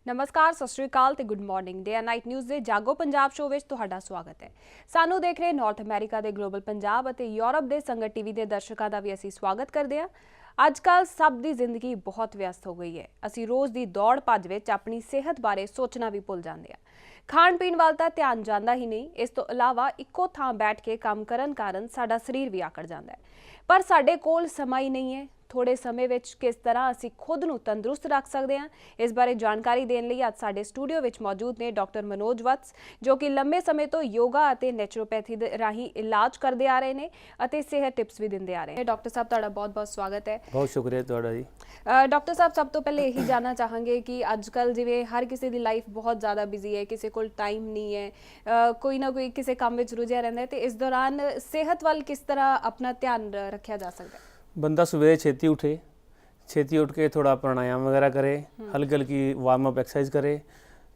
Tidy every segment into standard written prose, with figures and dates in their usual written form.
नमस्कार, सत श्री अकाल ते good morning. Day and night news दे जागो पंजाब शो विच तुहाडा स्वागत है। सानू देख रहे नॉर्थ अमेरिका दे ग्लोबल पंजाब अते यूरोप दे संगत टीवी दे दर्शकों का भी असी स्वागत करते हैं। अजकल सब दी जिंदगी बहुत व्यस्त हो गई है। असी रोज़ दी दौड़ भज विच अपनी सेहत बारे सोचना भी भुल जाते हैं। खाण पीण वाल तां ध्यान जांदा ही नहीं। इस तो इलावा इक्को थां बैठ के काम करन कारण साडा शरीर भी आकड़ जांदा है। पर साडे कोल समा ही नहीं है। थोड़े समय विच किस तरह असी खुद नूं तंदुरुस्त रख सकते हैं, इस बारे जानकारी देने लई अज साडे स्टूडियो विच मौजूद ने डॉक्टर मनोज वत्स, जो कि लंबे समय तो योगा अते नैचुरोपैथी राही इलाज करते आ रहे हैं अते सेहत टिप्स भी दिंदे आ रहे हैं। डॉक्टर साहब, तुहाडा बहुत बहुत स्वागत है। बहुत शुक्रिया तुहाडा जी। डॉक्टर साहब, सब तो पहले यही जानना चाहांगे कि अजकल जिवें हर किसी की लाइफ बहुत ज़्यादा बिजी है, किसी को टाइम नहीं है, कोई ना कोई किसी काम में रुझिया रहता है, तो इस दौरान सेहत वाल किस तरह अपना ध्यान रखा जा सकता है? बंदा सवेरे छेती उठे, छेती उठ के थोड़ा प्राणायाम वगैरह करे, हल्की हल्की वार्म अप एक्सरसाइज करे,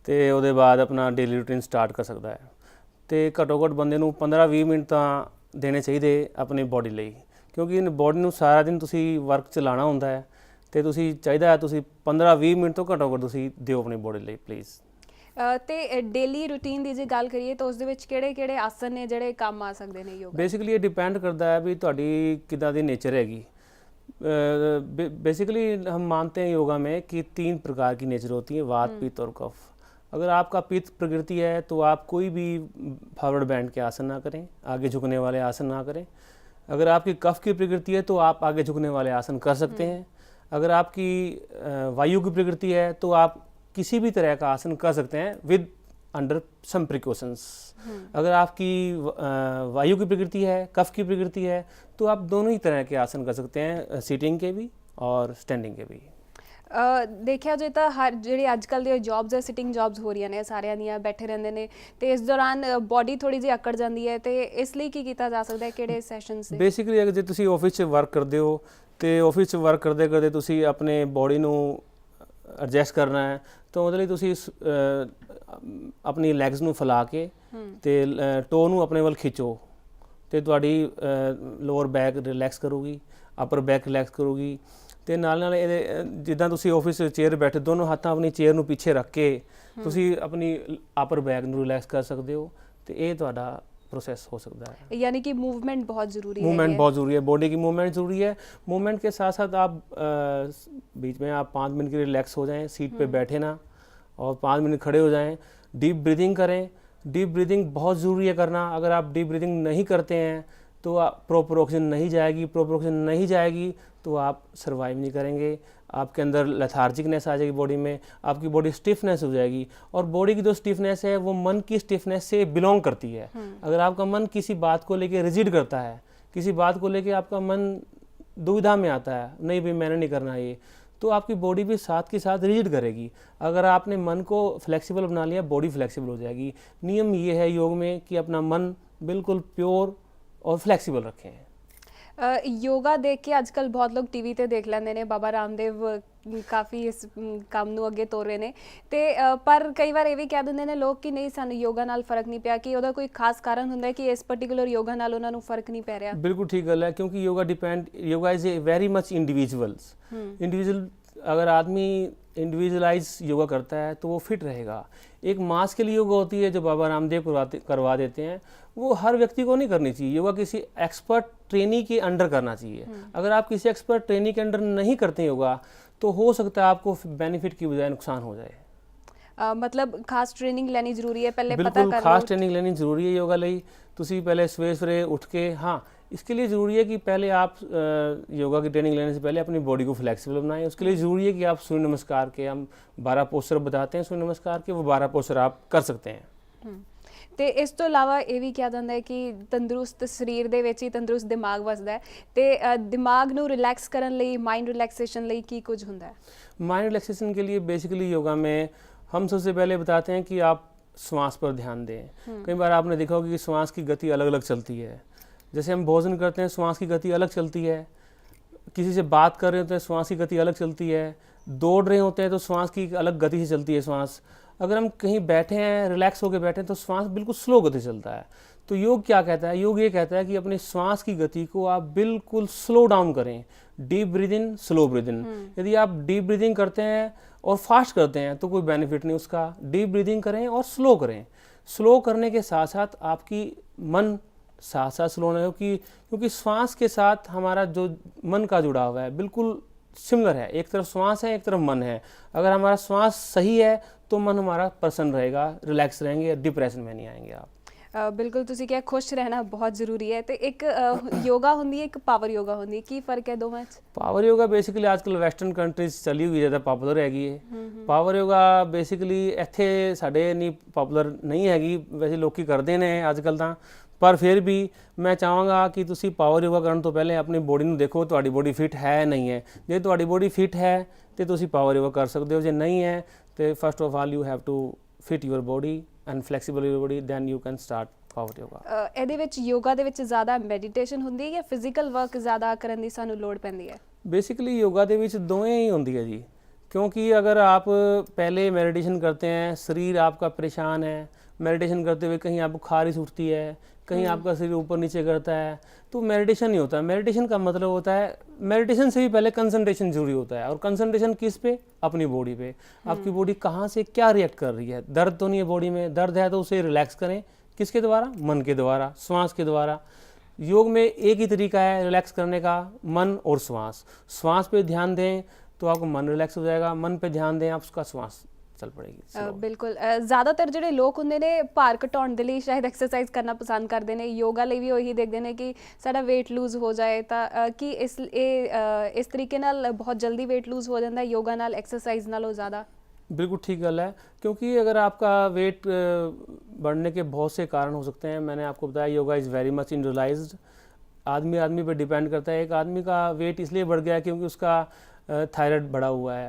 तो उसके बाद अपना डेली रूटीन स्टार्ट कर सकता है। तो घट्टो घट्ट बंदे नूं 15-20 मिनट तो देने चाहिए अपनी बॉडी ਲਈ, क्योंकि बॉडी नूं सारा दिन तुसी वर्क चलाना होंदा है, तो तुसी चाहिदा है तुसी 15-20 मिनट तो घट्टो घट्ट तुसी दिओ अपनी बॉडी ਲਈ प्लीज़। ते डेली रूटीन की जे गल करिए तो उसदे विच किहड़े-किहड़े आसन ने जिहड़े काम आ सकते हैं योगा? बेसिकली ये डिपेंड करता है भी तुहाडी किदां दी नेचर हैगी। बेसिकली हम मानते हैं योगा में कि 3 प्रकार की नेचर होती है, वात, पित्त और कफ। अगर आपका पित्त प्रकृति है तो आप कोई भी फॉरवर्ड बैंड के आसन ना करें, आगे झुकने वाले आसन ना करें। अगर आपकी कफ की प्रकृति है तो आप आगे झुकने वाले आसन कर सकते हैं। अगर आपकी वायु की प्रकृति है तो आप किसी भी तरह का आसन कर सकते हैं विद अंडर सम प्रिकॉशंस। अगर आपकी वायु की प्रकृति है, कफ की प्रकृति है, तो आप दोनों ही तरह के आसन कर सकते हैं, सीटिंग के भी और स्टैंडिंग के भी। देखा जाए तो हर जी अजकल दी जॉब्स है, सिटिंग जॉब्स हो रही ने, सारियां दियां बैठे रहंदे ने, तो इस दौरान बॉडी थोड़ी जी अकड़ जाती है, तो इसलिए की किया जा सकता है, किहड़े सैशन से? बेसिकली अगर जो तुसी ऑफिस वर्क करते हो तो ऑफिस वर्क करते करते तुसी अपने बॉडी नूं एडजस्ट करना है, तो ਉਹਦੇ ਲਈ ਤੁਸੀਂ अपनी लैग्स ਨੂੰ फैला के ਤੇ ਟੋ ਨੂੰ ਆਪਣੇ ਵੱਲ ਖਿੱਚੋ ਤੇ ਤੁਹਾਡੀ ਲੋਅਰ ਬੈਕ ਰਿਲੈਕਸ ਕਰੂਗੀ, ਅਪਰ ਬੈਕ ਰਿਲੈਕਸ ਕਰੂਗੀ, ਤੇ ਨਾਲ ਨਾਲ ਇਹਦੇ ਜਿੱਦਾਂ ਤੁਸੀਂ ਆਫਿਸ ਚੇਅਰ ਬੈਠੇ ਦੋਨੋਂ ਹੱਥਾਂ ਆਪਣੀ ਚੇਅਰ ਨੂੰ ਪਿੱਛੇ ਰੱਖ ਕੇ ਤੁਸੀਂ ਆਪਣੀ ਅਪਰ ਬੈਕ ਨੂੰ ਰਿਲੈਕਸ ਕਰ ਸਕਦੇ ਹੋ, ਤੇ ਇਹ ਤੁਹਾਡਾ प्रोसेस हो सकता है। यानी कि मूवमेंट बहुत ज़रूरी है। मूवमेंट बहुत ज़रूरी है, बॉडी की मूवमेंट ज़रूरी है। मूवमेंट के साथ साथ आप बीच में आप 5 मिनट के लिए रिलैक्स हो जाएं, सीट पे बैठे ना, और 5 मिनट खड़े हो जाएं, डीप ब्रीदिंग करें। डीप ब्रीदिंग बहुत ज़रूरी है करना। अगर आप डीप ब्रीदिंग नहीं करते हैं तो प्रॉपर ऑक्सीजन नहीं जाएगी, प्रॉपर ऑक्सीजन नहीं जाएगी तो आप सर्वाइव नहीं करेंगे। आपके अंदर लेथार्जिकनेस आ जाएगी, बॉडी में आपकी बॉडी स्टिफनेस हो जाएगी, और बॉडी की जो स्टिफनेस है वो मन की स्टिफनेस से बिलोंग करती है। अगर आपका मन किसी बात को लेके रिजिड करता है, किसी बात को लेके आपका मन दुविधा में आता है, नहीं भाई मैंने नहीं करना ये, तो आपकी बॉडी भी साथ के साथ रिजिड करेगी। अगर आपने मन को फ्लेक्सिबल बना लिया, बॉडी फ्लेक्सिबल हो जाएगी। नियम ये है योग में कि अपना मन बिल्कुल प्योर और फ्लैक्सीबल रखें। योगा देख के आजकल बहुत लोग टीवी ते देख लेंदे ने, बाबा रामदेव काफ़ी इस काम नूं अगे तोर रहे ने, ते पर कई बार ये भी कह दिंदे ने लोग कि नहीं सानूं योगा नाल फर्क नहीं पिया, कि ਉਹਦਾ कोई खास कारण हुंदा है कि इस पर्टिकुलर योगा नाल ਉਹਨਾਂ ਨੂੰ फर्क नहीं पै रहा? बिल्कुल ठीक गल है, क्योंकि yoga is a very much individual. अगर आदमी इंडिविजुअलाइज योगा करता है तो वो फिट रहेगा। एक मास के लिए योगा होती है जो बाबा रामदेव करवा देते हैं, वो हर व्यक्ति को नहीं करनी चाहिए। योगा किसी एक्सपर्ट ट्रेनी के अंडर करना चाहिए। अगर आप किसी एक्सपर्ट ट्रेनी के अंडर नहीं करते योगा तो हो सकता है आपको बेनिफिट की बजाय नुकसान हो जाए। मतलब खास ट्रेनिंग लेनी जरूरी है, पहले पता बिल्कुल कर खास ट्रेनिंग लेनी जरूरी है योगा ਲਈ। ਤੁਸੀਂ पहले सवेरे उठ के, हाँ इसके लिए ज़रूरी है कि पहले आप योगा की ट्रेनिंग लेने से पहले अपनी बॉडी को फ्लेक्सिबल बनाएं। उसके लिए ज़रूरी है कि आप सूर्य नमस्कार के, हम 12 पोस्चर बताते हैं सूर्य नमस्कार के, वो 12 पोस्चर आप कर सकते हैं। ਤੇ ਇਸ ਤੋਂ ਇਲਾਵਾ ਇਹ ਵੀ ਕਿਹਾ ਜਾਂਦਾ ਹੈ ਕਿ ਤੰਦਰੁਸਤ ਸਰੀਰ ਦੇ ਵਿੱਚ ਹੀ ਤੰਦਰੁਸਤ ਦਿਮਾਗ ਵਸਦਾ ਹੈ, ਤੇ ਦਿਮਾਗ ਨੂੰ ਰਿਲੈਕਸ ਕਰਨ ਲਈ, ਮਾइंड रिलैक्सेशन ਲਈ ਕੀ ਕੁਝ ਹੁੰਦਾ ਹੈ? माइंड रिलैक्सेशन के लिए बेसिकली योगा में हम सबसे पहले बताते हैं कि आप श्वास पर ध्यान दें। कई बार आपने देखा होगा कि श्वास की गति अलग अलग चलती है। जैसे हम भोजन करते हैं, श्वास की गति अलग चलती है। किसी से बात कर रहे होते हैं, श्वास की गति अलग चलती है। दौड़ रहे होते हैं तो श्वास की अलग गति से चलती है श्वास। अगर हम कहीं बैठे हैं, रिलैक्स होकर बैठे हैं, तो श्वास बिल्कुल स्लो गति चलता है। तो योग क्या कहता है? योग ये कहता है कि अपने श्वास की गति को आप बिल्कुल स्लो डाउन करें। Deep breathe in, slow breathe in. यदि आप डीप ब्रीदिंग करते हैं और फास्ट करते हैं तो कोई बेनिफिट नहीं उसका। डीप ब्रीदिंग करें और स्लो करें। स्लो करने के साथ साथ आपकी मन साथ साथ स्लो नहीं हो, क्योंकि श्वास के साथ हमारा जो मन का जुड़ाव है बिल्कुल सिमिलर है। एक तरफ श्वास है, एक तरफ मन है। अगर हमारा श्वास सही है तो मन हमारा प्रसन्न रहेगा, रिलैक्स रहेंगे, डिप्रेशन में नहीं आएंगे आप। बिल्कुल ਤੁਸੀਂ ਕਿਹਾ ਖੁਸ਼ ਰਹਿਣਾ ਬਹੁਤ ਜ਼ਰੂਰੀ ਹੈ ਤੇ ਇੱਕ ਯੋਗਾ ਹੁੰਦੀ ਹੈ, ਇੱਕ ਪਾਵਰ ਯੋਗਾ ਹੁੰਦੀ ਹੈ, ਕੀ ਫਰਕ ਹੈ ਦੋਵਾਂ 'ਚ? पावर योगा बेसिकली आजकल वैसटर्न कंट्रीज चली हुई ज़्यादा पॉपुलर हैगी है। पावर योगा बेसिकली ਇੱਥੇ ਸਾਡੇ ਨਹੀਂ ਪॉपुलਰ ਨਹੀਂ ਹੈਗੀ, ਵੈਸੇ ਲੋਕੀ ਕਰਦੇ ਨੇ ਅੱਜਕੱਲ ਤਾਂ, ਪਰ ਫਿਰ ਵੀ ਮੈਂ ਚਾਹਾਂਗਾ ਕਿ ਤੁਸੀਂ ਪਾਵਰ ਯੋਗਾ ਕਰਨ ਤੋਂ ਪਹਿਲੇ ਆਪਣੀ ਬੋਡੀ ਨੂੰ ਦੇਖੋ, ਤੁਹਾਡੀ ਬੋਡੀ ਫਿਟ ਹੈ ਨਹੀਂ ਹੈ। ਜੇ ਤੁਹਾਡੀ ਬੋਡੀ ਫਿਟ ਹੈ ਤੇ ਤੁਸੀਂ ਪਾਵਰ ਯੋਗਾ ਕਰ ਸਕਦੇ ਹੋ, ਜੇ ਨਹੀਂ ਹੈ ਤੇ first of all you have to fit your body and flexible your body, then you can start power yoga. ਇਹਦੇ ਵਿੱਚ ਯੋਗਾ ਦੇ ਵਿੱਚ ਜ਼ਿਆਦਾ ਮੈਡੀਟੇਸ਼ਨ ਹੁੰਦੀ ਹੈ ਜਾਂ ਫਿਜ਼ੀਕਲ ਵਰਕ ਜ਼ਿਆਦਾ ਕਰਨ ਦੀ ਸਾਨੂੰ ਲੋੜ ਪੈਂਦੀ ਹੈ? बेसिकली योगा ਦੇ ਵਿੱਚ ਦੋਵੇਂ ਹੀ ਹੁੰਦੀ है जी, क्योंकि अगर आप पहले मेडिटेशन करते हैं, शरीर आपका परेशान है, मेडिटेशन करते हुए कहीं आपको खारिश उठती है, कहीं आपका शरीर ऊपर नीचे करता है, तो मेडिटेशन नहीं होता। मेडिटेशन का मतलब होता है, मेडिटेशन से भी पहले कंसंट्रेशन जरूरी होता है। और कंसंट्रेशन किस पे? अपनी बॉडी पे। आपकी बॉडी कहाँ से क्या रिएक्ट कर रही है। दर्द तो नहीं है बॉडी में, दर्द है तो उसे रिलैक्स करें। किसके द्वारा? मन के द्वारा, श्वास के द्वारा। योग में एक ही तरीका है रिलैक्स करने का, मन और श्वास। श्वास पे ध्यान दें तो आपका मन रिलैक्स हो जाएगा, मन पे ध्यान दें आप उसका श्वास चल पड़ेगी। ਬਿਲਕੁਲ ਜ਼ਿਆਦਾਤਰ ਜਿਹੜੇ ਲੋਕ ਹੁੰਦੇ ਨੇ ਭਾਰ ਘਟਾਉਣ ਦੇ ਲਈ ਸ਼ਾਇਦ ਐਕਸਰਸਾਈਜ਼ ਕਰਨਾ ਪਸੰਦ ਕਰਦੇ ਨੇ, ਯੋਗਾ ਲਈ ਵੀ ਉਹੀ ਦੇਖਦੇ ਨੇ ਕਿ ਸਾਡਾ weight lose ਹੋ ਜਾਏ, ਤਾਂ ਕੀ ਇਸ ਤਰੀਕੇ ਨਾਲ ਬਹੁਤ ਜਲਦੀ weight lose ਹੋ ਜਾਂਦਾ ਹੈ ਯੋਗਾ ਨਾਲ, ਐਕਸਰਸਾइज ਨਾਲੋਂ ज़्यादा? बिल्कुल ठीक गल है, क्योंकि अगर आपका वेट बढ़ने के बहुत से कारण हो सकते हैं। मैंने आपको बताया yoga is very much individualised, आदमी आदमी पे डिपेंड करता है। एक आदमी का वेट इसलिए बढ़ गया है क्योंकि उसका थायराइड बढ़ा हुआ है।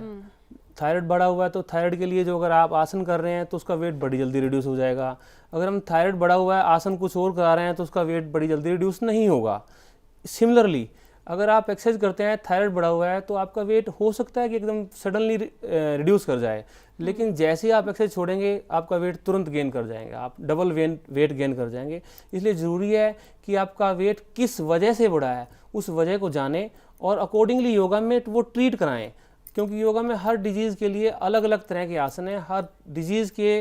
थायराइड बढ़ा हुआ है तो थायराइड के लिए जो अगर आप आसन कर रहे हैं तो उसका वेट बड़ी जल्दी रिड्यूस हो जाएगा। अगर हम थायराइड बढ़ा हुआ है, आसन कुछ और करा रहे हैं तो उसका वेट बड़ी जल्दी रिड्यूस नहीं होगा। सिमिलरली अगर आप एक्सरसाइज करते हैं, थायराइड बढ़ा हुआ है, तो आपका वेट हो सकता है कि एकदम सडनली रिड्यूस कर जाए, लेकिन जैसे ही आप एक्सरसाइज छोड़ेंगे आपका वेट तुरंत गेन कर जाएंगे, आप डबल वेट गेन कर जाएंगे। इसलिए ज़रूरी है कि आपका वेट किस वजह से बढ़ा है उस वजह को जानें और अकॉर्डिंगली योगा में वो ट्रीट कराएं, क्योंकि योगा में हर डिजीज़ के लिए अलग अलग तरह के आसन हैं, हर डिजीज़ के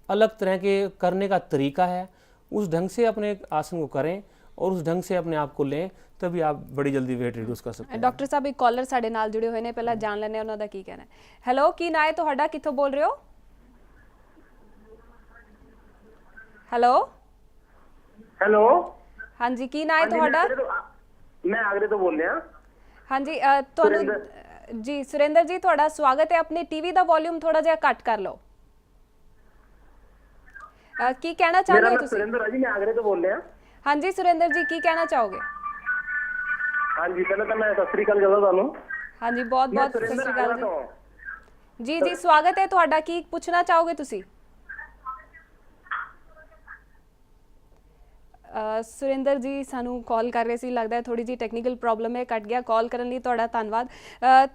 अलग तरह के करने का तरीका है। उस ढंग से अपने आसन को करें और उस ढंग से अपने आप को लें, तभी आप बड़ी जल्दी वेट रिड्यूस कर सकते हैं। ਡਾਕਟਰ ਸਾਹਿਬ ਇੱਕ ਕਾਲਰ ਸਾਡੇ ਨਾਲ ਜੁੜੇ ਹੋਏ ਨੇ, ਪਹਿਲਾਂ ਜਾਣ ਲੈਣੇ ਉਹਨਾਂ ਦਾ ਕੀ ਕਹਿਣਾ ਹੈ। ਹੈਲੋ, ਕੀ ਨਾਂ ਹੈ ਤੁਹਾਡਾ, ਕਿੱਥੋਂ ਬੋਲ ਰਹੇ ਹੋ? ਹੈਲੋ ਹੈਲੋ, ਹਾਂਜੀ, ਕੀ ਨਾਂ ਹੈ ਤੁਹਾਡਾ? ਮੈਂ ਆਗਰੇ ਤੋਂ ਬੋਲ ਰਿਹਾ। ਹਾਂਜੀ ਤੁਹਾਨੂੰ ਜੀ ਸੁਰਿੰਦਰ ਜੀ ਤੁਹਾਡਾ ਸਵਾਗਤ ਹੈ। ਆਪਣੇ ਟੀਵੀ ਦਾ ਵੋਲਿਊਮ ਥੋੜਾ ਜਿਹਾ ਘੱਟ ਕਰ ਲਓ। ਕੀ ਕਹਿਣਾ ਚਾਹੁੰਦੇ ਹੋ ਤੁਸੀਂ? ਸੁਰਿੰਦਰ ਜੀ, ਮੈਂ ਆਗਰੇ ਤੋਂ ਬੋਲ ਰਿਹਾ। ਹਾਂਜੀ ਸੁਰਿੰਦਰ ਜੀ, ਕੀ ਕਹਿਣਾ ਚਾਹੋਗੇ? ਹਾਂਜੀ, ਪਹਿਲਾਂ ਤਾਂ ਮੈਂ ਸਤਿ ਸ੍ਰੀ ਅਕਾਲ ਕਹਾਂ ਤੁਹਾਨੂੰ। ਹਾਂਜੀ, ਬਹੁਤ ਬਹੁਤ ਸਤਿ ਸ੍ਰੀ ਅਕਾਲ ਜੀ। ਜੀ ਸਵਾਗਤ ਹੈ ਤੁਹਾਡਾ। ਕੀ ਪੁੱਛਣਾ ਚਾਹੋਗੇ ਤੁਸੀਂ? ਸੁਰਿੰਦਰ ਜੀ ਸਾਨੂੰ ਕਾਲ ਕਰ ਰਹੇ ਸੀ, ਲੱਗਦਾ ਹੈ ਥੋੜੀ ਜਿਹੀ ਟੈਕਨੀਕਲ ਪ੍ਰੋਬਲਮ ਹੈ, ਕੱਟ ਗਿਆ। ਕਾਲ ਕਰਨ ਲਈ ਤੁਹਾਡਾ ਧੰਨਵਾਦ।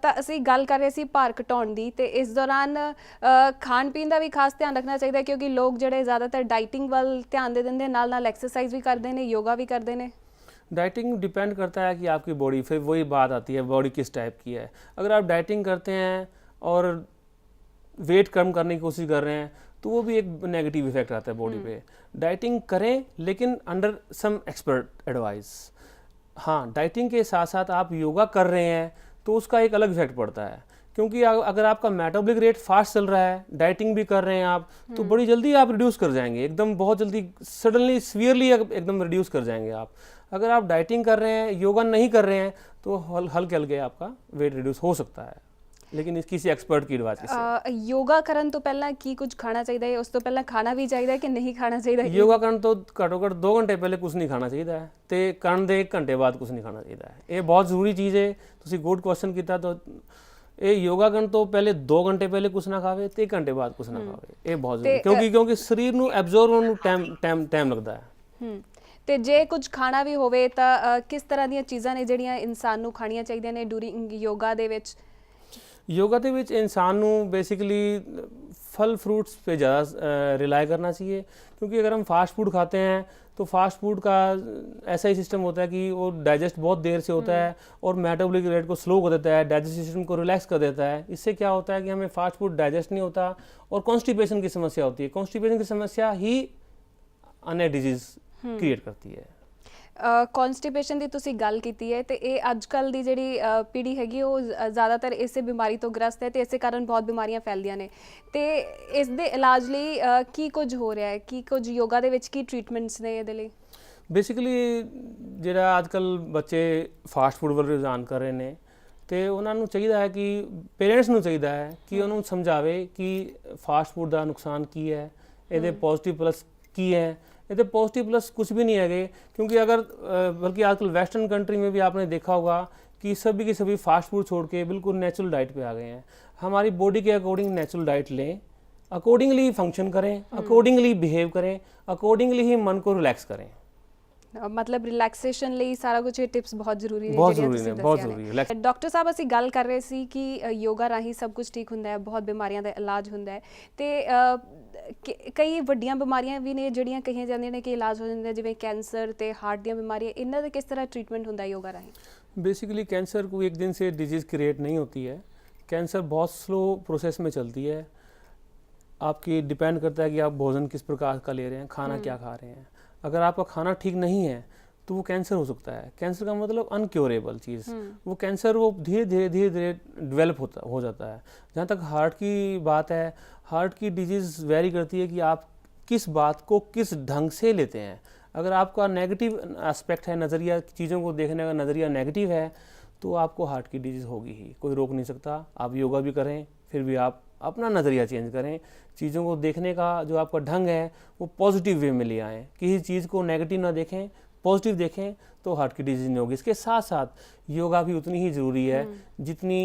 ਤਾਂ ਅਸੀਂ ਗੱਲ ਕਰ ਰਹੇ ਸੀ ਭਾਰ ਘਟਾਉਣ ਦੀ, ਤੇ ਇਸ ਦੌਰਾਨ ਖਾਣ ਪੀਣ ਦਾ ਵੀ ਖਾਸ ਧਿਆਨ ਰੱਖਣਾ ਚਾਹੀਦਾ, ਕਿਉਂਕਿ ਲੋਕ ਜਿਹੜੇ ਜ਼ਿਆਦਾਤਰ ਡਾइटिंग ਵੱਲ ਧਿਆਨ ਦੇ ਦਿੰਦੇ, ਨਾਲ ਨਾਲ एक्सरसाइज भी करते हैं, योगा भी करते हैं। डाइटिंग डिपेंड करता है कि आपकी बॉडी, फिर वही बात आती है बॉडी किस टाइप की है। अगर आप डाइटिंग करते हैं और वेट कम करने की कोशिश कर रहे हैं तो वो भी एक नेगेटिव इफेक्ट आता है बॉडी पे। डाइटिंग करें लेकिन अंडर सम एक्सपर्ट एडवाइस। हाँ, डाइटिंग के साथ साथ आप योगा कर रहे हैं तो उसका एक अलग इफेक्ट पड़ता है, क्योंकि अगर आपका मेटाबॉलिक रेट फास्ट चल रहा है, डाइटिंग भी कर रहे हैं आप, तो बड़ी जल्दी आप रिड्यूस कर जाएंगे, एकदम बहुत जल्दी सडनली सीवियरली एकदम रिड्यूस कर जाएंगे आप। अगर आप डाइटिंग कर रहे हैं, योगा नहीं कर रहे हैं, तो हल्के हल्के आपका वेट रिड्यूस हो सकता है, लेकिन इस किसी एक्सपर्ट की एडवाइस से। योगा ਕਰਨ ਤੋਂ ਪਹਿਲਾਂ ਕੀ ਕੁਝ ਖਾਣਾ ਚਾਹੀਦਾ ਹੈ, ਉਸ ਤੋਂ ਪਹਿਲਾਂ ਖਾਣਾ ਵੀ ਚਾਹੀਦਾ ਹੈ ਕਿ ਨਹੀਂ ਖਾਣਾ ਚਾਹੀਦਾ? योगा ਕਰਨ ਤੋਂ ਘੱਟੋ ਘੱਟ 2 ਘੰਟੇ ਪਹਿਲੇ ਕੁਝ ਨਹੀਂ ਖਾਣਾ ਚਾਹੀਦਾ ਹੈ ਤੇ ਕਰਨ ਦੇ 1 ਘੰਟੇ ਬਾਅਦ ਕੁਝ ਨਹੀਂ ਖਾਣਾ ਚਾਹੀਦਾ ਹੈ। ਇਹ ਬਹੁਤ ਜ਼ਰੂਰੀ ਚੀਜ਼ ਹੈ। ਤੁਸੀਂ ਗੁੱਡ ਕੁਐਸਚਨ ਕੀਤਾ। ਤਾਂ ਇਹ ਯੋਗਾ ਕਰਨ ਤੋਂ ਪਹਿਲੇ 2 ਘੰਟੇ ਪਹਿਲੇ ਕੁਝ ਨਾ ਖਾਵੇ ਤੇ 1 ਘੰਟੇ ਬਾਅਦ ਕੁਝ ਨਾ ਖਾਵੇ। ਇਹ ਬਹੁਤ ਜ਼ਰੂਰੀ, ਕਿਉਂਕਿ ਸਰੀਰ ਨੂੰ ਐਬਜ਼ੌਰਬ ਹੋਣ ਨੂੰ ਟਾਈਮ ਲੱਗਦਾ ਹੈ। ਤੇ ਜੇ ਕੁਝ ਖਾਣਾ ਵੀ ਹੋਵੇ ਤਾਂ ਕਿਸ ਤਰ੍ਹਾਂ ਦੀਆਂ ਚੀਜ਼ਾਂ ਨੇ ਜਿਹੜੀਆਂ ਇਨਸਾਨ ਨੂੰ ਖਾਣੀਆਂ ਚਾਹੀਦੀਆਂ ਨੇ ਡੂਰਿੰਗ ਯੋਗਾ ਦੇ ਵਿੱਚ? ਯੋਗਾ ਦੇ ਵਿੱਚ ਇਨਸਾਨ ਨੂੰ ਬੇਸਿਕਲੀ फल फ्रूट्स पे ज़्यादा रिलाई करना चाहिए, क्योंकि अगर हम फास्ट फूड खाते हैं तो फास्ट फूड का ऐसा ही सिस्टम होता है कि वो डाइजेस्ट बहुत देर से होता है और मेटाबॉलिक रेट को स्लो कर देता है, डाइजेस्टिव सिस्टम को रिलैक्स कर देता है। इससे क्या होता है कि हमें फास्ट फूड डाइजेस्ट नहीं होता और कॉन्स्टिपेशन की समस्या होती है। कॉन्स्टिपेशन की समस्या ही अन्य डिजीज़ क्रिएट करती है। ਕੌਨਸਟੀਪੇਸ਼ਨ ਦੀ ਤੁਸੀਂ ਗੱਲ ਕੀਤੀ ਹੈ ਤੇ ਇਹ ਅੱਜ ਕੱਲ ਦੀ ਜਿਹੜੀ ਪੀੜ੍ਹੀ ਹੈਗੀ ਉਹ ਜ਼ਿਆਦਾਤਰ ਇਸੇ ਬਿਮਾਰੀ ਤੋਂ ਗ੍ਰਸਤ ਹੈ ਤੇ ਇਸੇ ਕਾਰਨ ਬਹੁਤ ਬਿਮਾਰੀਆਂ ਫੈਲਦੀਆਂ ਨੇ ਤੇ ਇਸ ਦੇ ਇਲਾਜ ਲਈ ਕੀ ਕੁਝ ਹੋ ਰਿਹਾ ਹੈ, ਕੀ ਕੁਝ ਯੋਗਾ ਦੇ ਵਿੱਚ ਕੀ ਟ੍ਰੀਟਮੈਂਟਸ ਨੇ ਇਹਦੇ ਲਈ? ਬੇਸਿਕਲੀ ਜਿਹੜਾ ਅੱਜ ਕੱਲ ਬੱਚੇ ਫਾਸਟ ਫੂਡ ਵੱਲ ਰੁਝਾਨ ਕਰ ਰਹੇ ਨੇ ਤੇ ਉਹਨਾਂ ਨੂੰ ਚਾਹੀਦਾ ਹੈ ਕਿ ਪੇਰੈਂਟਸ ਨੂੰ ਚਾਹੀਦਾ ਹੈ ਕਿ ਉਹਨੂੰ ਸਮਝਾਵੇ ਕਿ ਫਾਸਟ ਫੂਡ ਦਾ ਨੁਕਸਾਨ ਕੀ ਹੈ, ਇਹਦੇ ਪੋਜ਼ਿटिव प्लस ਕੀ है। ये पॉजिटिव प्लस कुछ भी नहीं है, क्योंकि अगर बल्कि आजकल वेस्टर्न कंट्री में भी आपने देखा होगा कि सभी के सभी फास्ट फूड छोड़ के बिल्कुल नेचुरल डाइट पे आ गए हैं। हमारी बॉडी के अकॉर्डिंग नेचुरल डाइट लें, अकॉर्डिंगली फंक्शन करें, अकॉर्डिंगली बिहेव करें, अकॉर्डिंगली ही मन को रिलैक्स करें। मतलब रिलैक्सेशन ਲਈ ਸਾਰਾ ਕੁਝ ਇਹ ਟਿਪਸ ਬਹੁਤ ਜ਼ਰੂਰੀ ਨੇ ਬਹੁਤ ਜ਼ਰੂਰੀ ਨੇ, ਬਹੁਤ ਜ਼ਰੂਰੀ ਹੈ। ਡਾਕਟਰ ਸਾਹਿਬ ਅਸੀਂ ਗੱਲ ਕਰ ਰਹੇ ਸੀ ਕਿ ਯੋਗਾ ਰਾਹੀਂ ਸਭ ਕੁਝ ਠੀਕ ਹੁੰਦਾ ਹੈ, ਬਹੁਤ ਬਿਮਾਰੀਆਂ ਦਾ ਇਲਾਜ ਹੁੰਦਾ ਹੈ ਤੇ ਕਈ ਵੱਡੀਆਂ ਬਿਮਾਰੀਆਂ ਵੀ ਨੇ ਜਿਹੜੀਆਂ ਕਹੀਆਂ ਜਾਂਦੀਆਂ ਨੇ ਕਿ ਇਲਾਜ ਹੋ ਜਾਂਦਾ, ਜਿਵੇਂ ਕੈਂਸਰ ਤੇ ਹਾਰਟ ਦੀਆਂ ਬਿਮਾਰੀਆਂ, ਇਹਨਾਂ ਦਾ ਕਿਸ ਤਰ੍ਹਾਂ ट्रीटमेंट ਹੁੰਦਾ ਹੈ योगा ਰਾਹੀਂ? बेसिकली कैंसर को एक दिन से डिजीज़ क्रिएट नहीं होती है। कैंसर बहुत स्लो प्रोसेस में चलती है। आपकी डिपेंड करता है कि आप भोजन किस प्रकार का ले रहे हैं, खाना क्या खा रहे हैं। अगर आपका खाना ठीक नहीं है तो वो कैंसर हो सकता है। कैंसर का मतलब अनक्योरेबल चीज़, वो कैंसर वो धीरे धीरे डेवलप हो जाता है। जहाँ तक हार्ट की बात है, हार्ट की डिजीज़ वेरी करती है कि आप किस बात को किस ढंग से लेते हैं। अगर आपका नेगेटिव एस्पेक्ट है, नज़रिया, चीज़ों को देखने का नज़रिया नेगेटिव है, तो आपको हार्ट की डिजीज़ होगी ही, कोई रोक नहीं सकता। आप योगा भी करें फिर भी आप अपना नज़रिया चेंज करें, चीज़ों को देखने का जो आपका ढंग है वो पॉजिटिव वे में ले आएँ। किसी चीज़ को नेगेटिव ना देखें, पॉजिटिव देखें, तो हार्ट की डिजीज़ नहीं होगी। इसके साथ साथ योगा भी उतनी ही ज़रूरी है जितनी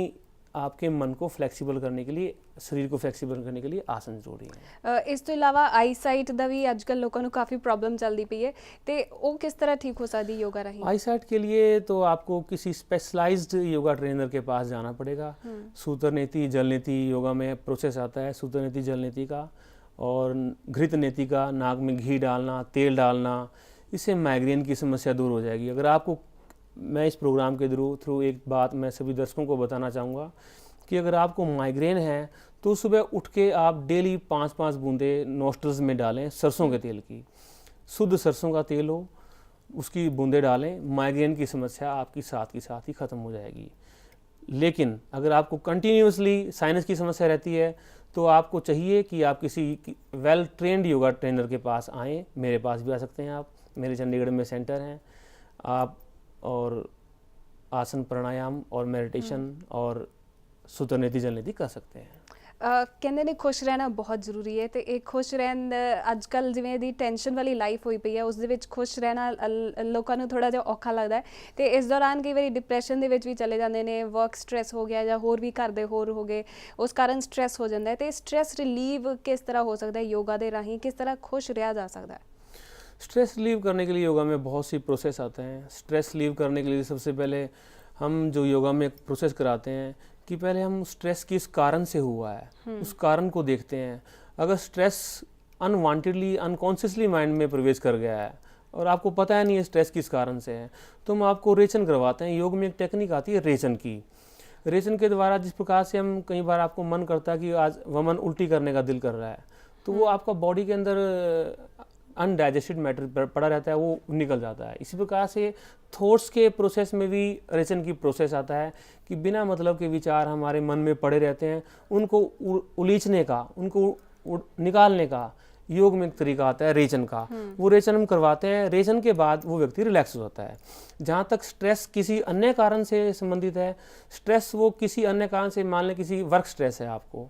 आपके मन को फ्लैक्सीबल करने के लिए, शरीर को फ्लैक्सीबल करने के लिए आसन ਜ਼ਰੂਰੀ ਹੈ। ਇਸ ਤੋਂ ਇਲਾਵਾ ਆਈ ਸਾਈਟ ਦਾ ਵੀ ਅੱਜ ਕੱਲ ਲੋਕਾਂ ਨੂੰ ਕਾफ़ी प्रॉब्लम चलती पई है ਤੇ ਉਹ किस तरह ठीक हो सकती है योगा राਹੀਂ? आई साइट के लिए तो आपको किसी स्पेशलाइज्ड योगा ट्रेनर के पास जाना पड़ेगा। सूत्र नीति, जल नीति योगा में प्रोसेस आता है, सूत्र नीति, जल नीति का और घृत नीति का, नाक में घी डालना, तेल डालना, इससे माइग्रेन की समस्या दूर हो जाएगी। अगर आपको, मैं इस प्रोग्राम के थ्रू एक बात मैं सभी दर्शकों को बताना चाहूँगा कि अगर आपको माइग्रेन है तो सुबह उठ के आप डेली 5-5 बूंदे नोस्ट्रल्स में डालें सरसों के तेल की, शुद्ध सरसों का तेल हो, उसकी बूंदे डालें। माइग्रेन की समस्या आपकी साथ ही ख़त्म हो जाएगी। लेकिन अगर आपको कंटिन्यूसली साइनस की समस्या रहती है तो आपको चाहिए कि आप किसी वेल ट्रेंड योगा ट्रेनर के पास आएँ। मेरे पास भी आ सकते हैं आप, मेरे चंडीगढ़ में सेंटर हैं। आप और आसन, प्राणायाम और मेडिटेशन और सूत्र नीति, जल नीति कर सकते हैं। ਕਹਿੰਦੇ ਨੇ ਖੁਸ਼ ਰਹਿਣਾ ਬਹੁਤ ਜ਼ਰੂਰੀ ਹੈ ਤੇ ਇਹ ਖੁਸ਼ ਰਹਿਣ ਅੱਜ ਕੱਲ ਜਿਵੇਂ ਦੀ ਟੈਨਸ਼ਨ ਵਾਲੀ ਲਾਈਫ ਹੋਈ ਪਈ ਹੈ ਉਸ ਦੇ ਵਿੱਚ ਖੁਸ਼ ਰਹਿਣਾ ਲੋਕਾਂ ਨੂੰ ਥੋੜਾ ਜਿਹਾ ਔਖਾ ਲੱਗਦਾ ਹੈ ਤੇ ਇਸ ਦੌਰਾਨ ਕਈ ਵਾਰੀ ਡਿਪਰੈਸ਼ਨ ਦੇ ਵਿੱਚ ਵੀ ਚਲੇ ਜਾਂਦੇ ਨੇ, ਵਰਕ ਸਟ੍ਰੈਸ ਹੋ ਗਿਆ ਜਾਂ ਹੋਰ ਵੀ ਘਰ ਦੇ ਹੋਰ ਹੋ ਗਏ, ਉਸ ਕਾਰਨ ਸਟ੍ਰੈਸ ਹੋ ਜਾਂਦਾ ਹੈ ਤੇ ਸਟ੍ਰੈਸ ਰਿਲੀਵ ਕਿਸ ਤਰ੍ਹਾਂ ਹੋ ਸਕਦਾ ਹੈ योगा ਦੇ ਰਾਹੀਂ, किस तरह खुश रहा जा सकता है? स्ट्रेस रिलीव करने के लिए योगा में बहुत सी प्रोसेस आते हैं। स्ट्रेस रिलीव करने के लिए सबसे पहले हम जो योगा में एक प्रोसेस कराते हैं कि पहले हम स्ट्रेस किस कारण से हुआ है उस कारण को देखते हैं। अगर स्ट्रेस अनवांटेडली, अनकॉन्शियसली माइंड में प्रवेश कर गया है और आपको पता है नहीं है स्ट्रेस किस कारण से है, तो हम आपको रेचन करवाते हैं। योग में एक टेक्निक आती है रेचन की। रेचन के द्वारा जिस प्रकार से हम, कई बार आपको मन करता है कि आज वमन उल्टी करने का दिल कर रहा है, तो वो आपका बॉडी के अंदर अनडाइजेस्टेड मैटर पड़ा रहता है, वो निकल जाता है। इसी प्रकार से थॉट्स के प्रोसेस में भी रेचन की प्रोसेस आता है कि बिना मतलब के विचार हमारे मन में पड़े रहते हैं, उनको उलीचने का, उनको निकालने का योग में एक तरीका आता है रेचन का। वो रेचन हम करवाते हैं। रेचन के बाद वो व्यक्ति रिलैक्स हो जाता है। जहाँ तक स्ट्रेस किसी अन्य कारण से संबंधित है, स्ट्रेस वो किसी अन्य कारण से, मान लें किसी वर्क स्ट्रेस है आपको,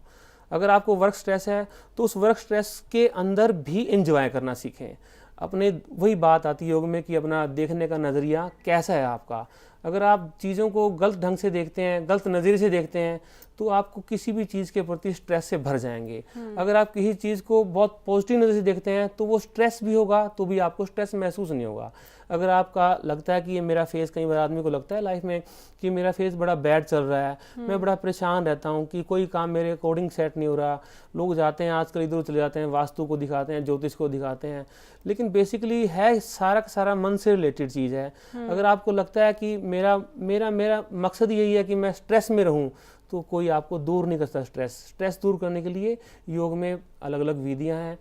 अगर आपको वर्क स्ट्रेस है तो उस वर्क स्ट्रेस के अंदर भी एंजॉय करना सीखें। अपने, वही बात आती है योग में कि अपना देखने का नज़रिया कैसा है आपका। अगर आप चीज़ों को गलत ढंग से देखते हैं, गलत नज़रिए से देखते हैं, तो आपको किसी भी चीज़ के प्रति स्ट्रेस से भर जाएंगे। अगर आप किसी चीज़ को बहुत पॉजिटिव नज़र से देखते हैं तो वो स्ट्रेस भी होगा तो भी आपको स्ट्रेस महसूस नहीं होगा। अगर आपका लगता है कि ये मेरा फेस, कई बार आदमी को लगता है लाइफ में कि मेरा फेस बड़ा बैड चल रहा है, मैं बड़ा परेशान रहता हूँ कि कोई काम मेरे अकॉर्डिंग सेट नहीं हो रहा, लोग जाते हैं आजकल इधर चले जाते हैं, वास्तु को दिखाते हैं, ज्योतिष को दिखाते हैं, लेकिन बेसिकली है सारा का सारा मन से रिलेटेड चीज़ है। अगर आपको लगता है कि मेरा मेरा मेरा मकसद यही है कि मैं स्ट्रेस में रहूं, तो कोई आपको दूर नहीं कर सकता। स्ट्रेस दूर करने के लिए योग में अलग अलग विधियां हैं।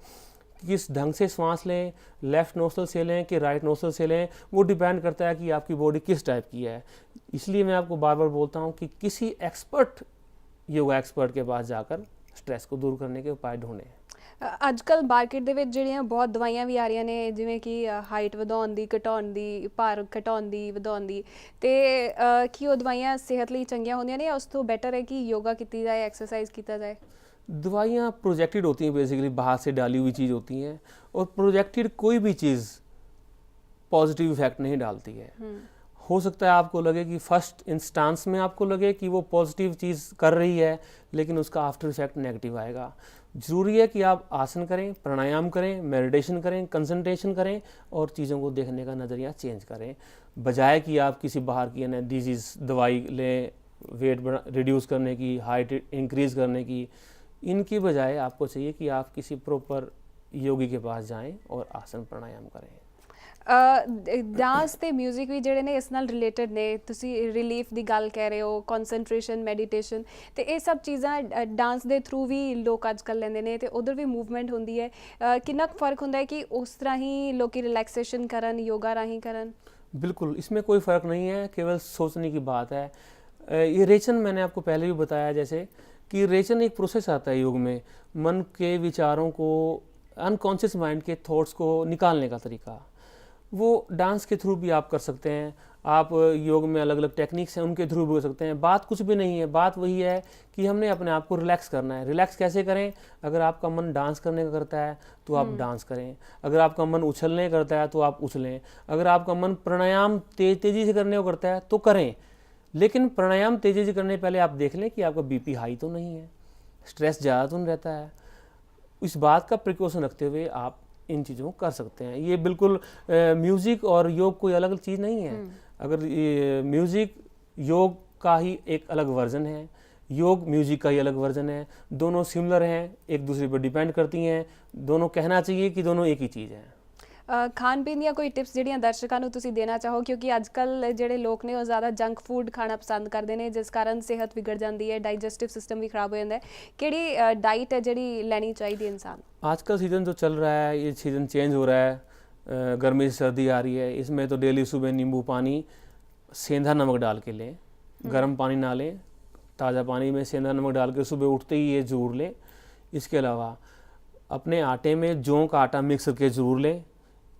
किस ढंग से सांस लें, लेफ्ट नोस्ट्रल से लें कि राइट नोस्ट्रल से लें, वो डिपेंड करता है कि आपकी बॉडी किस टाइप की है। इसलिए मैं आपको बार बार बोलता हूँ कि किसी एक्सपर्ट, योगा एक्सपर्ट के पास जाकर स्ट्रेस को दूर करने के उपाय ढूंढें। ਅੱਜਕੱਲ ਮਾਰਕੀਟ ਦੇ ਵਿੱਚ ਜਿਹੜੀਆਂ ਬਹੁਤ ਦਵਾਈਆਂ ਵੀ ਆ ਰਹੀਆਂ ਨੇ, ਜਿਵੇਂ ਕਿ ਹਾਈਟ ਵਧਾਉਣ ਦੀ, ਘਟਾਉਣ ਦੀ, ਭਾਰ ਘਟਾਉਣ ਦੀ, ਵਧਾਉਣ ਦੀ, ਤੇ ਕੀ ਉਹ ਦਵਾਈਆਂ ਸਿਹਤ ਲਈ ਚੰਗੀਆਂ ਹੁੰਦੀਆਂ ਨੇ ਜਾਂ ਉਸ ਤੋਂ ਬੈਟਰ ਹੈ ਕਿ ਯੋਗਾ ਕੀਤੀ ਜਾਏ, एक्सरसाइज ਕੀਤਾ जाए? दवाइयाँ प्रोजेक्टेड होती हैं, बेसिकली बाहर से डाली हुई चीज़ होती हैं, और प्रोजेक्टेड कोई भी चीज़ पॉजिटिव इफेक्ट नहीं डालती है। हो सकता है आपको लगे कि फर्स्ट इंस्टांस में आपको लगे कि वो पॉजिटिव चीज़ कर रही है, लेकिन उसका आफ्टर इफेक्ट नेगेटिव आएगा। ज़रूरी है कि आप आसन करें, प्राणायाम करें, मेडिटेशन करें, कंसंट्रेशन करें और चीज़ों को देखने का नज़रिया चेंज करें, बजाय कि आप किसी बाहर की डिजीज़ दवाई लें, वेट रिड्यूस करने की, हाइट इंक्रीज़ करने की। इनकी बजाय आपको चाहिए कि आप किसी प्रॉपर योगी के पास जाएं और आसन प्राणायाम करें। डांस ते म्यूजिक भी ਜਿਹੜੇ ਨੇ ਇਸ ਨਾਲ ਰਿਲੇਟਡ ਨੇ। ਤੁਸੀਂ ਰਿਲੀਫ ਦੀ ਗੱਲ ਕਹਿ ਰਹੇ ਹੋ, ਕਨਸੈਂਟਰੇਸ਼ਨ, ਮੈਡੀਟੇਸ਼ਨ, ਤੇ ਇਹ ਸਭ ਚੀਜ਼ਾਂ ਡਾਂਸ ਦੇ ਥਰੂ ਵੀ ਲੋਕ ਅੱਜ ਕੱਲ੍ਹ ਲੈਂਦੇ ਨੇ ਤੇ ਉਧਰ ਵੀ ਮੂਵਮੈਂਟ ਹੁੰਦੀ ਹੈ। ਕਿੰਨਾ ਕੁ ਫਰਕ ਹੁੰਦਾ ਹੈ ਕਿ ਉਸ ਤਰ੍ਹਾਂ ਹੀ ਲੋਕੀ ਰਿਲੈਕਸੇਸ਼ਨ ਕਰਨ, योगा राही करन? बिल्कुल, इसमें कोई फ़र्क नहीं है, केवल सोचने की बात है। ये रेचन मैंने आपको पहले भी बताया जैसे कि रेचन एक प्रोसेस आता है योग में, मन के विचारों को, अनकॉन्शियस माइंड के थॉट्स को निकालने का तरीका, वो डांस के थ्रू भी आप कर सकते हैं। आप योग में अलग अलग टेक्निक्स हैं, उनके थ्रू भी कर सकते हैं। बात कुछ भी नहीं है, बात वही है कि हमने अपने आप को रिलैक्स करना है। रिलैक्स कैसे करें? अगर आपका मन डांस करने का करता है तो आप डांस करें, अगर आपका मन उछलने का करता है तो आप उछलें, अगर आपका मन प्राणायाम तेज़ी से करने को करता है तो करें, लेकिन प्राणायाम तेज़ी से करने पहले आप देख लें कि आपका बीपी हाई तो नहीं है, स्ट्रेस ज़्यादा तो नहीं रहता है। इस बात का प्रिकॉशन रखते हुए आप इन चीज़ों को कर सकते हैं। ये बिल्कुल म्यूज़िक और योग कोई अलग चीज़ नहीं है। अगर म्यूज़िक योग का ही एक अलग वर्जन है, योग म्यूज़िक का ही अलग वर्जन है, दोनों सिमिलर हैं, एक दूसरे पर डिपेंड करती हैं, दोनों कहना चाहिए कि दोनों एक ही चीज़ है। ਖਾਣ ਪੀਣ ਦੀਆਂ ਕੋਈ ਟਿਪਸ ਜਿਹੜੀਆਂ ਦਰਸ਼ਕਾਂ ਨੂੰ ਤੁਸੀਂ ਦੇਣਾ ਚਾਹੋ, ਕਿਉਂਕਿ ਅੱਜ ਕੱਲ੍ਹ ਜਿਹੜੇ ਲੋਕ ਨੇ ਉਹ ਜ਼ਿਆਦਾ ਜੰਕ ਫੂਡ ਖਾਣਾ ਪਸੰਦ ਕਰਦੇ ਨੇ, ਜਿਸ ਕਾਰਨ ਸਿਹਤ ਵਿਗੜ ਜਾਂਦੀ ਹੈ, ਡਾਈਜੈਸਟਿਵ ਸਿਸਟਮ ਵੀ ਖਰਾਬ ਹੋ ਜਾਂਦਾ ਹੈ। ਕਿਹੜੀ ਡਾइट है ਜਿਹੜੀ ਲੈਣੀ ਚਾਹੀਦੀ इंसान? आजकल सीज़न जो चल रहा है, ये सीज़न चेंज हो रहा है, गर्मी से सर्दी आ रही है, इसमें तो डेली सुबह नींबू पानी, सेंधा नमक डाल के लें, गर्म पानी ना लें, ताज़ा पानी में सेंधा नमक डाल के सुबह उठते ही ये ज़रूर लें। इसके अलावा अपने आटे में जौ का आटा मिक्स करके ज़रूर लें।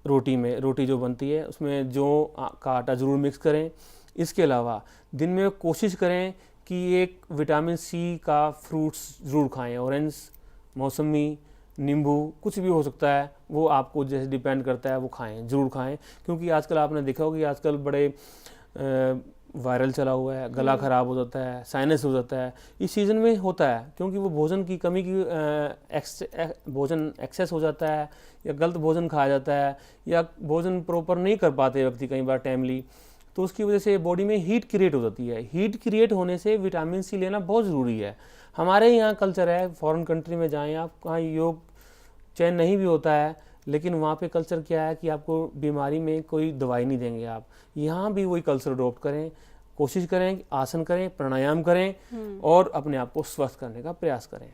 रोटी जो बनती है उसमें जौ का आटा ज़रूर मिक्स करें। इसके अलावा दिन में कोशिश करें कि एक विटामिन सी का फ्रूट्स ज़रूर खाएं, ऑरेंज, मौसमी, नींबू, कुछ भी हो सकता है, वो आपको जैसे डिपेंड करता है, वो खाएं, ज़रूर खाएं। क्योंकि आजकल आपने देखा होगा कि आजकल बड़े वायरल चला हुआ है, गला ख़राब हो जाता है, साइनस हो जाता है, इस सीज़न में होता है क्योंकि वो भोजन की कमी की भोजन एक्सेस हो जाता है, या गलत भोजन खाया जाता है, या भोजन प्रॉपर नहीं कर पाते व्यक्ति कई बार टाइमली, तो उसकी वजह से बॉडी में हीट क्रिएट हो जाती है। हीट क्रिएट होने से विटामिन सी लेना बहुत ज़रूरी है। हमारे यहाँ कल्चर है, फॉरेन कंट्री में जाएँ आप, कहाँ योग चयन नहीं भी होता है, लेकिन वहाँ पे कल्चर क्या है कि आपको बीमारी में कोई दवाई नहीं देंगे आप। यहाँ भी वही कल्चर अडॉप्ट करें, कोशिश करें, आसन करें, प्राणायाम करें और अपने आप को स्वस्थ करने का प्रयास करें।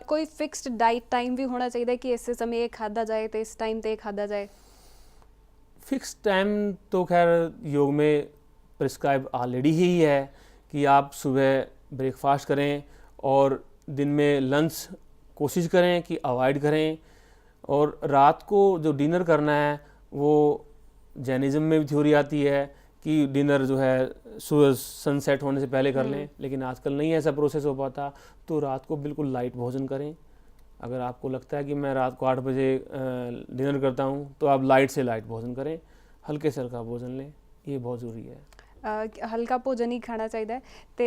कोई फिक्स्ड डाइट टाइम भी होना चाहिए कि इस समय ये खादा जाए तो इस टाइम पे खादा जाए? फिक्स टाइम तो खैर योग में प्रिस्क्राइब ऑलरेडी ही है कि आप सुबह ब्रेकफास्ट करें और दिन में लंच कोशिश करें कि अवॉइड करें, और रात को जो डिनर करना है वो जैनिज़्म में भी थ्योरी आती है कि डिनर जो है सूरज सनसेट होने से पहले कर लें, लेकिन आजकल नहीं ऐसा प्रोसेस हो पाता, तो रात को बिल्कुल लाइट भोजन करें। अगर आपको लगता है कि मैं रात को 8 बजे डिनर करता हूँ तो आप लाइट से लाइट भोजन करें, हल्के से हल्का भोजन लें, ये बहुत ज़रूरी है। ਹਲਕਾ ਭੋਜਨ ਹੀ ਖਾਣਾ ਚਾਹੀਦਾ ਹੈ। ਤੇ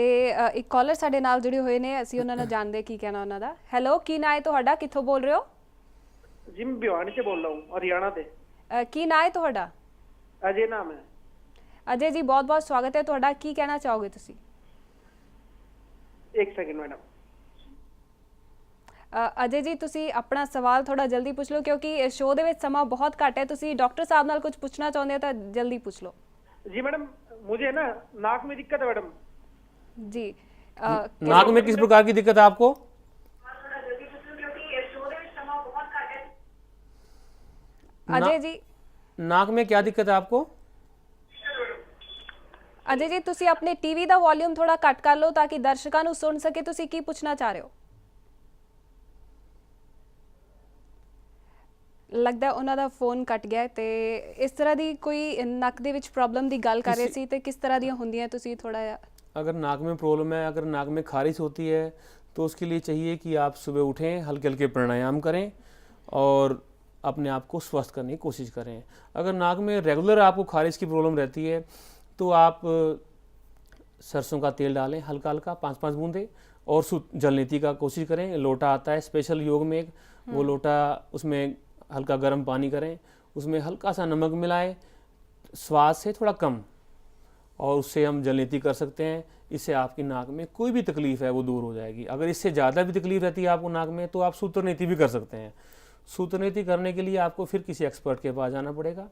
ਇੱਕ ਕਾਲਰ ਸਾਡੇ ਨਾਲ ਜੁੜੇ ਹੋਏ ਨੇ, ਅਸੀਂ ਉਹਨਾਂ ਨਾਲ ਜਾਣਦੇ ਕੀ ਕਹਿਣਾ ਉਹਨਾਂ ਦਾ। ਹੈਲੋ, ਕੀ ਨਾਂ ਹੈ ਤੁਹਾਡਾ, ਕਿੱਥੋਂ ਬੋਲ ਰਹੇ ਹੋ? जी मैं भिवानी से बोल रहा हूँ, हरियाणा से। ਕੀ ਨਾਂ ਹੈ ਤੁਹਾਡਾ? अजय नाम है। ਅਜੇ ਜੀ, ਬਹੁਤ ਬਹੁਤ ਸਵਾਗਤ ਹੈ ਤੁਹਾਡਾ। ਕੀ ਕਹਿਣਾ ਚਾਹੋਗੇ ਤੁਸੀਂ? एक सेकंड मैडम। ਅਜੇ ਜੀ, ਤੁਸੀਂ ਆਪਣਾ ਸਵਾਲ ਥੋੜਾ ਜਲਦੀ ਪੁੱਛ ਲਓ ਕਿਉਂਕਿ ਸ਼ੋਅ ਦੇ ਵਿੱਚ ਸਮਾਂ ਬਹੁਤ ਘੱਟ ਹੈ। ਤੁਸੀਂ ਡਾਕਟਰ ਸਾਹਿਬ ਨਾਲ ਕੁਝ ਪੁੱਛਣਾ ਚਾਹੁੰਦੇ ਹੋ ਤਾਂ ਜਲਦੀ ਪੁੱਛ ਲਓ। जी मैडम, मुझे ना नाक में दिक्कत है मैडम। जी, नाक में किस प्रकार की दिक्कत है आपको? ਅਜੇ ਜੀ, नाक में क्या दिक्कत है आपको? ਅਜੇ ਜੀ, ਤੁਸੀਂ ਆਪਣੇ ਟੀਵੀ ਦਾ ਵੋਲਿਊਮ ਥੋੜਾ ਘੱਟ ਕਰ ਲਓ ਤਾਂ ਕਿ ਦਰਸ਼ਕਾਂ ਨੂੰ ਸੁਣ ਸਕੇ ਤੁਸੀਂ ਕੀ ਪੁੱਛਣਾ ਚਾਹ ਰਹੇ ਹੋ। ਲੱਗਦਾ ਹੈ ਉਹਨਾਂ ਦਾ ਫੋਨ ਕੱਟ ਗਿਆ ਹੈ। ਤੇ ਇਸ ਤਰ੍ਹਾਂ ਦੀ ਕੋਈ ਨੱਕ ਦੇ ਵਿੱਚ ਪ੍ਰੋਬਲਮ ਦੀ ਗੱਲ ਕਰ ਰਹੇ ਸੀ ਤੇ ਕਿਸ ਤਰ੍ਹਾਂ ਦੀਆਂ ਹੁੰਦੀਆਂ ਤੁਸੀਂ ਥੋੜਾ ਜਿਹਾ। अगर नाक में प्रॉब्लम है, अगर नाक में खारिश होती है तो उसके लिए चाहिए कि आप सुबह उठें, हल्के हल्के प्राणायाम करें और अपने आप को स्वस्थ करने की कोशिश करें। अगर नाक में रेगुलर आपको खारिश की प्रॉब्लम रहती है तो आप सरसों का तेल डालें हल्का हल्का 5-5 बूंदे और जलनीति का कोशिश करें। लोटा आता है स्पेशल योग में एक, वो लोटा उसमें हल्का गर्म पानी करें, उसमें हल्का सा नमक मिलाएं स्वाद से थोड़ा कम, और उससे हम जलनीति कर सकते हैं। इससे आपकी नाक में कोई भी तकलीफ़ है वो दूर हो जाएगी। अगर इससे ज़्यादा भी तकलीफ रहती है आपको नाक में तो आप सूत्र नीति भी कर सकते हैं। सूत्र नीति करने के लिए आपको फिर किसी एक्सपर्ट के पास जाना पड़ेगा,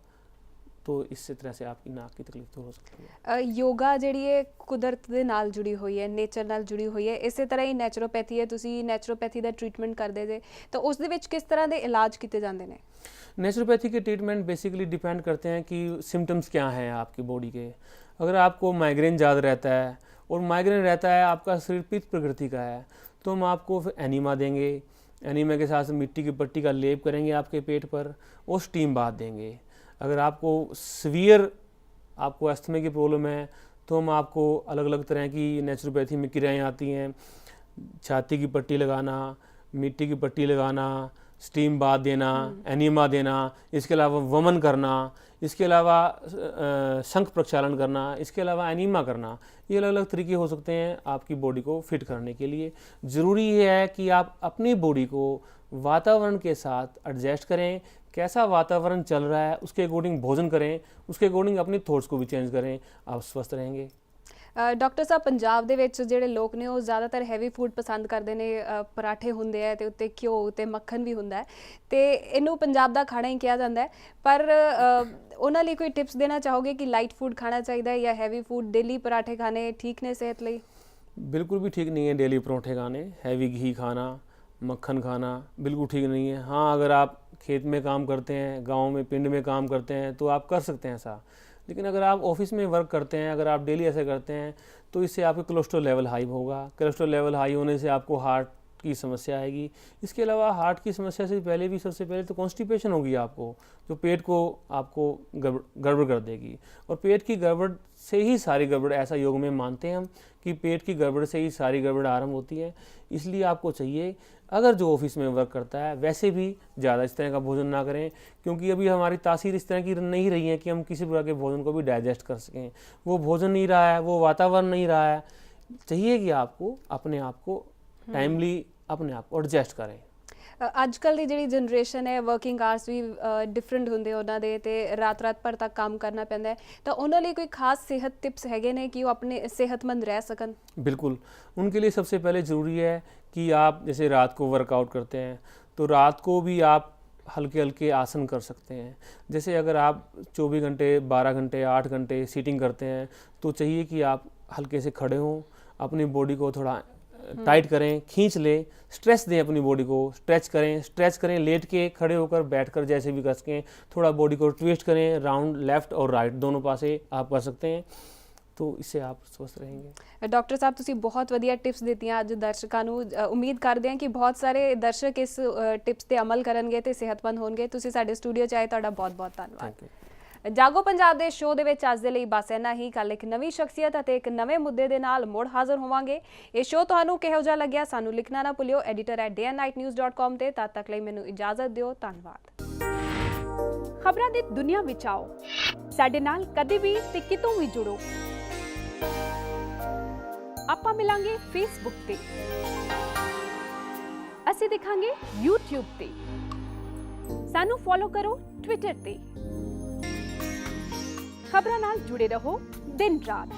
तो इस तरह से आपकी नाक की तकलीफ दूर हो सकती है। ਯੋਗਾ ਜਿਹੜੀ ਹੈ ਕੁਦਰਤ ਦੇ ਨਾਲ ਜੁੜੀ ਹੋਈ ਹੈ, ਨੇਚਰ ਨਾਲ ਜੁੜੀ ਹੋਈ ਹੈ। ਇਸੇ ਤਰ੍ਹਾਂ ਹੀ ਨੈਚੁਰੋਪੈਥੀ ਹੈ, ਤੁਸੀਂ ਨੈਚੁਰੋਪੈਥੀ ਦਾ ਟ੍ਰੀਟਮੈਂਟ ਕਰਦੇ ਜੇ ਤਾਂ ਉਸ ਦੇ ਵਿੱਚ ਕਿਸ ਤਰ੍ਹਾਂ ਦੇ ਇਲਾਜ ਕੀਤੇ ਜਾਂਦੇ ਨੇ? नेचुरोपैथी के ट्रीटमेंट बेसिकली डिपेंड करते हैं कि सिम्टम्स क्या हैं आपकी बॉडी के। अगर आपको माइग्रेन ज़्यादा रहता है और माइग्रेन रहता है आपका शरीर पित्त प्रकृति का है तो हम आपको फिर एनीमा देंगे। एनीमा के साथ मिट्टी की पट्टी का लेप करेंगे आपके पेट पर और स्टीम बाथ देंगे। अगर आपको सीवियर आपको अस्थमे की प्रॉब्लम है तो हम आपको अलग अलग तरह की नेचुरोपैथी में क्रियाएँ आती हैं। छाती की पट्टी लगाना, मिट्टी की पट्टी लगाना, स्टीम बाथ देना, एनीमा देना, इसके अलावा वमन करना, इसके अलावा शंख प्रक्षालन करना, इसके अलावा एनीमा करना। ये अलग अलग तरीके हो सकते हैं आपकी बॉडी को फिट करने के लिए। ज़रूरी ये है कि आप अपनी बॉडी को वातावरण के साथ एडजस्ट करें। कैसा वातावरण चल रहा है उसके अकॉर्डिंग भोजन करें, उसके अकॉर्डिंग अपनी थॉट्स को भी चेंज करें, आप स्वस्थ रहेंगे। ਡਾਕਟਰ ਸਾਹਿਬ, ਪੰਜਾਬ ਦੇ ਵਿੱਚ ਜਿਹੜੇ ਲੋਕ ਨੇ ਉਹ ਜ਼ਿਆਦਾਤਰ ਹੈਵੀ ਫੂਡ ਪਸੰਦ ਕਰਦੇ ਨੇ। ਪਰਾਠੇ ਹੁੰਦੇ ਆ ਤੇ ਉੱਤੇ ਘਿਓ ਤੇ ਮੱਖਣ ਵੀ ਹੁੰਦਾ ਹੈ ਤੇ ਇਹਨੂੰ ਪੰਜਾਬ ਦਾ ਖਾਣਾ ਹੀ ਕਿਹਾ ਜਾਂਦਾ ਹੈ। ਪਰ ਉਹਨਾਂ ਲਈ ਕੋਈ ਟਿਪਸ ਦੇਣਾ ਚਾਹੋਗੇ ਕਿ ਲਾਈਟ ਫੂਡ ਖਾਣਾ ਚਾਹੀਦਾ ਹੈ ਜਾਂ ਹੈਵੀ ਫੂਡ? ਡੇਲੀ ਪਰਾਠੇ ਖਾਣੇ ਠੀਕ ਨੇ ਸਿਹਤ ਲਈ? बिल्कुल भी ठीक नहीं है डेली परोठे खाने, हैवी घी खाना, मक्खन खाना बिल्कुल ठीक नहीं है। हाँ, अगर आप खेत में काम करते हैं, गांव में पिंड में काम करते हैं तो आप कर सकते हैं ऐसा। लेकिन अगर आप ऑफिस में वर्क करते हैं, अगर आप डेली ऐसा करते हैं तो इससे आपका कोलेस्ट्रॉल लेवल हाई होगा। कोलेस्ट्रॉल लेवल हाई होने से आपको हार्ट की समस्या आएगी। इसके अलावा हार्ट की समस्या से पहले भी सबसे पहले तो कॉन्स्टिपेशन होगी आपको, जो पेट को आपको गड़बड़ कर देगी। और पेट की गड़बड़ से ही सारी गड़बड़, ऐसा योग में मानते हैं हम कि पेट की गड़बड़ से ही सारी गड़बड़ आरंभ होती है। इसलिए आपको चाहिए, अगर जो ऑफिस में वर्क करता है वैसे भी ज़्यादा इस तरह का भोजन ना करें, क्योंकि अभी हमारी तासीर इस तरह की नहीं रही है कि हम किसी प्रकार के भोजन को भी डाइजेस्ट कर सकें। वो भोजन नहीं रहा है, वो वातावरण नहीं रहा है। चाहिए कि आपको अपने आप को टाइमली अपने आप को एडजस्ट करें। ਅੱਜ ਕੱਲ੍ਹ ਦੀ ਜਿਹੜੀ ਜਨਰੇਸ਼ਨ ਹੈ, ਵਰਕਿੰਗ ਆਵਰਸ ਵੀ ਡਿਫਰੈਂਟ ਹੁੰਦੇ ਉਹਨਾਂ ਦੇ ਤੇ ਰਾਤ ਭਰ ਤੱਕ ਕੰਮ ਕਰਨਾ ਪੈਂਦਾ ਹੈ, ਤਾਂ ਉਹਨਾਂ ਲਈ ਕੋਈ ਖਾਸ ਸਿਹਤ ਟਿਪਸ ਹੈਗੇ ਨੇ कि वो अपने सेहतमंद रह सकन? बिल्कुल, उनके लिए सबसे पहले ज़रूरी है कि आप जैसे रात को वर्कआउट करते हैं तो रात को भी आप हल्के हल्के आसन कर सकते हैं। जैसे अगर आप 24 घंटे 12 घंटे 8 घंटे सीटिंग करते हैं तो चाहिए कि आप हल्के से खड़े हों, अपनी बॉडी को थोड़ा टाइट करें, खींच लें, स्ट्रेच दें अपनी बॉडी को, स्ट्रेच करें लेट के, खड़े होकर, बैठकर, जैसे भी कर सकें। थोड़ा बॉडी को ट्विस्ट करें, राउंड लेफ़्ट और राइट दोनों पासे आप कर सकते हैं, तो इससे आप स्वस्थ रहेंगे। ਡਾਕਟਰ ਸਾਹਿਬ, ਤੁਸੀਂ ਬਹੁਤ ਵਧੀਆ ਟਿਪਸ ਦਿੱਤੀਆਂ ਅੱਜ ਦਰਸ਼ਕਾਂ ਨੂੰ। ਉਮੀਦ ਕਰਦੇ ਹਾਂ ਕਿ ਬਹੁਤ ਸਾਰੇ ਦਰਸ਼ਕ ਇਸ ਟਿਪਸ ਤੇ ਅਮਲ ਕਰਨਗੇ ਤੇ ਸਿਹਤਮੰਦ ਹੋਣਗੇ। ਤੁਸੀਂ ਸਾਡੇ ਸਟੂਡੀਓ 'ਚ ਆਏ, ਤੁਹਾਡਾ ਬਹੁਤ ਬਹੁਤ ਧੰਨਵਾਦ। Thank you. ਜਾਗੋ ਪੰਜਾਬ ਦੇ ਸ਼ੋਅ ਦੇ ਵਿੱਚ ਅੱਜ ਦੇ ਲਈ ਬਸ ਇੰਨਾ ਹੀ। ਕੱਲ੍ਹ ਇੱਕ ਨਵੀਂ ਸ਼ਖਸੀਅਤ ਅਤੇ ਇੱਕ ਨਵੇਂ ਮੁੱਦੇ ਦੇ ਨਾਲ ਮੁੜ ਹਾਜ਼ਰ ਹੋਵਾਂਗੇ। ਇਹ ਸ਼ੋਅ ਤੁਹਾਨੂੰ ਕਿਹੋ ਜਿਹਾ ਲੱਗਿਆ ਸਾਨੂੰ ਲਿਖਣਾ ਨਾ ਭੁੱਲਿਓ editor@dayandnightnews.com ਤੇ। ਤਦ ਤੱਕ ਲਈ ਮੈਨੂੰ ਇਜਾਜ਼ਤ ਦਿਓ। ਧੰਨਵਾਦ। ਖਬਰਾਂ ਦੀ ਦੁਨੀਆ ਵਿੱਚ ਆਓ, ਸਾਡੇ ਨਾਲ ਕਦੇ ਵੀ ਤੇ ਕਿਤੋਂ ਵੀ ਜੁੜੋ। ਆਪਾਂ ਮਿਲਾਂਗੇ ਫੇਸਬੁੱਕ ਤੇ, ਅਸੀਂ ਦਿਖਾਂਗੇ YouTube ਤੇ, ਸਾਨੂੰ ਫੋਲੋ ਕਰੋ ਟਵਿੱਟਰ ਤੇ। ਖਬਰਾਂ ਨਾਲ ਜੁੜੇ ਰਹੋ ਦਿਨ ਰਾਤ।